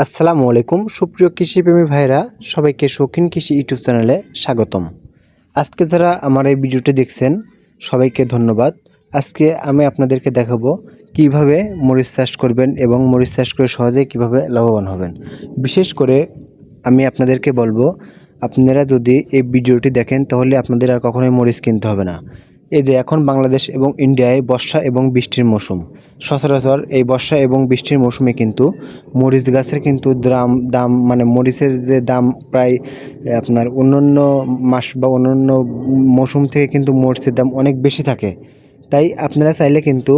আসসালামু আলাইকুম সুপ্রিয় কৃষিপ্রেমী ভাইরা, সবাইকে শৌখিন কৃষি ইউটিউব চ্যানেলে স্বাগতম। আজকে যারা আমার এই ভিডিওটি দেখছেন সবাইকে ধন্যবাদ। আজকে আমি আপনাদেরকে দেখাবো কিভাবে মরিচ চাষ করবেন এবং মরিচ চাষ করে সহজেই কিভাবে লাভবান হবেন। বিশেষ করে আমি আপনাদেরকে বলবো, আপনারা যদি এই ভিডিওটি দেখেন তাহলে আপনাদের আর কখনোই মরিচ কিনতে হবে না। এই যে এখন বাংলাদেশ এবং ইন্ডিয়ায় বর্ষা এবং বৃষ্টির মৌসুম, সচরাচর এই বর্ষা এবং বৃষ্টির মৌসুমে কিন্তু মরিচ গাছের কিন্তু দাম মানে মরিচের যে দাম প্রায় আপনার অন্যান্য মাস বা অন্যান্য মৌসুম থেকে কিন্তু মরিচের দাম অনেক বেশি থাকে। তাই আপনারা চাইলে কিন্তু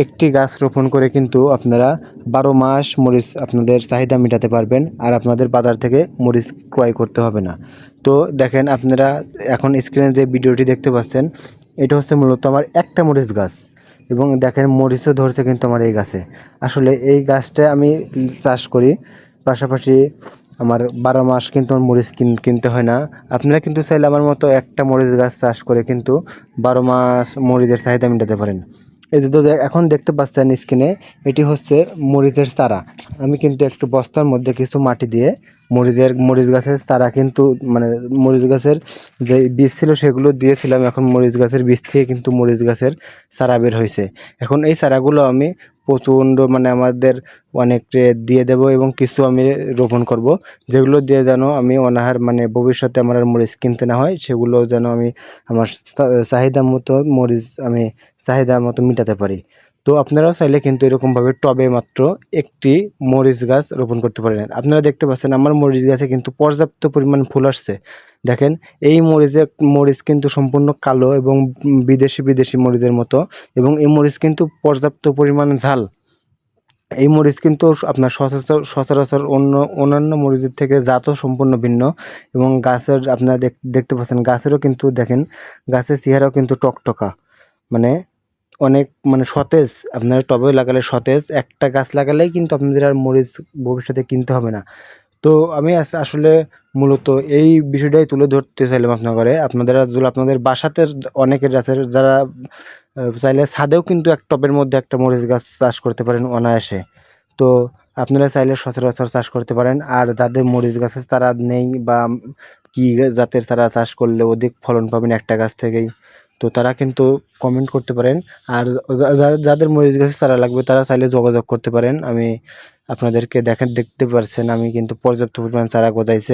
একটি গাছ রোপণ করে কিন্তু আপনারা 12 মাস মরিচ আপনাদের চাহিদা মেটাতে পারবেন, আর আপনাদের বাজার থেকে মরিচ ক্রয় করতে হবে না। তো দেখেন, আপনারা এখন স্ক্রিনে যে ভিডিওটি দেখতে পাচ্ছেন এটা হচ্ছে মূলত আমার একটা মরিচ গাছ, এবং দেখেন মরিচও ধরছে কিন্তু আমার এই গাছে। আসলে এই গাছটা আমি চাষ করি, পাশাপাশি আমার 12 মাস কিন্তু আমার মরিচ কিনতে হয় না। আপনারা কিন্তু চাইলে আমার মতো একটা মরিচ গাছ চাষ করে কিন্তু 12 মাস মরিচের চাহিদা মেটাতে পারেন। এই যে এখন দেখতে পাচ্ছেন স্ক্রিনে, এটি হচ্ছে মরিচের চারা। আমি কিন্তু একটু বস্তার মধ্যে কিছু মাটি দিয়ে মরিচ গাছের চারা কিন্তু মানে মরিচ গাছের যে বীজ ছিল সেগুলো দিয়েছিলাম। এখন মরিচ গাছের বীজ থেকে কিন্তু মরিচ গাছের চারা বের হয়েছে। এখন এই চারাগুলো আমি প্রচণ্ড মানে আমাদের অনেককে দিয়ে দেব এবং কিছু আমি রোপণ করব, যেগুলো দিয়ে যেন আমি অনাহার মানে ভবিষ্যতে আমার আর মরিচ কিনতে না হয়, সেগুলো যেন আমি আমার চাহিদা মতো মরিচ আমি চাহিদা মতো মেটাতে পারি। তো আপনারাও চাইলে কিন্তু এরকমভাবে টবে মাত্র একটি মরিচ গাছ রোপণ করতে পারেন। আপনারা দেখতে পাচ্ছেন আমার মরিচ গাছে কিন্তু পর্যাপ্ত পরিমাণ ফুল আসছে। দেখেন, এই মরিচ কিন্তু সম্পূর্ণ কালো এবং বিদেশি মরিচের মতো, এবং এই মরিচ কিন্তু পর্যাপ্ত পরিমাণ ঝাল। এই মরিচ কিন্তু আপনার সচরাচর অন্যান্য মরিচের থেকে জাতও সম্পূর্ণ ভিন্ন, এবং গাছের আপনারা দেখতে পাচ্ছেন গাছেরও কিন্তু দেখেন গাছের চেহারাও কিন্তু টকটকা, মানে অনেক মানে সতেজ। আপনারা টবে লাগালে সতেজ, একটা গাছ লাগালেই কিন্তু আপনাদের আর মরিচ ভবিষ্যতে কিনতে হবে না। তো আমি আসলে মূলত এই বিষয়টাই তুলে ধরতে চাইলাম আপনাদের বাসাতে অনেকের আছে যারা চাইলে ছাদেও কিন্তু এক টবের মধ্যে একটা মরিচ গাছ চাষ করতে পারেন অনায়াসে। তো আপনারা চাইলে সচরাচর চাষ করতে পারেন। আর যাদের মরিচ গাছের চারা নেই বা কি জাতের চারা চাষ করলে অধিক ফলন পাবেন একটা গাছ থেকেই, তো তারা কিন্তু কমেন্ট করতে পারেন। আর যাদের মরিচ গাছের চারা লাগবে তারা চাইলে যোগাযোগ করতে পারেন। আমি আপনাদেরকে দেখতে পারছেন আমি কিন্তু পর্যাপ্ত পরিমাণ চারা গজাইছে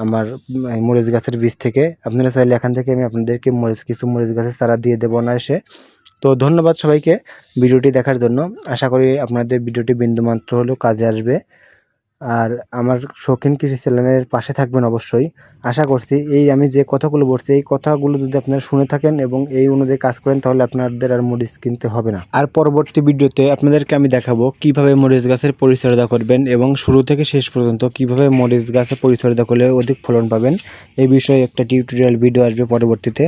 আমার মরিচ গাছের বীজ থেকে। আপনারা চাইলে এখান থেকে আমি আপনাদেরকে কিছু মরিচ গাছের চারা দিয়ে দেবো না এসে। তো ধন্যবাদ সবাইকে ভিডিওটি দেখার জন্য। আশা করি আপনাদের ভিডিওটি বিন্দুমাত্র হলেও কাজে আসবে। আর আমার শৌখিন কৃষি চ্যানেলের পাশে থাকবেন অবশ্যই। আশা করছি আমি যে কথাগুলো বলছি এই কথাগুলো যদি আপনারা শুনে থাকেন এবং এই অনুযায়ী কাজ করেন তাহলে আপনাদের আর মরিচ কিনতে হবে না। আর পরবর্তী ভিডিওতে আপনাদেরকে আমি দেখাবো কিভাবে মরিচ গাছের পরিচর্যা করবেন এবং শুরু থেকে শেষ পর্যন্ত কিভাবে মরিচ গাছের পরিচর্যা করলে অধিক ফলন পাবেন, এই বিষয়ে একটা টিউটোরিয়াল ভিডিও আসবে পরবর্তীতে।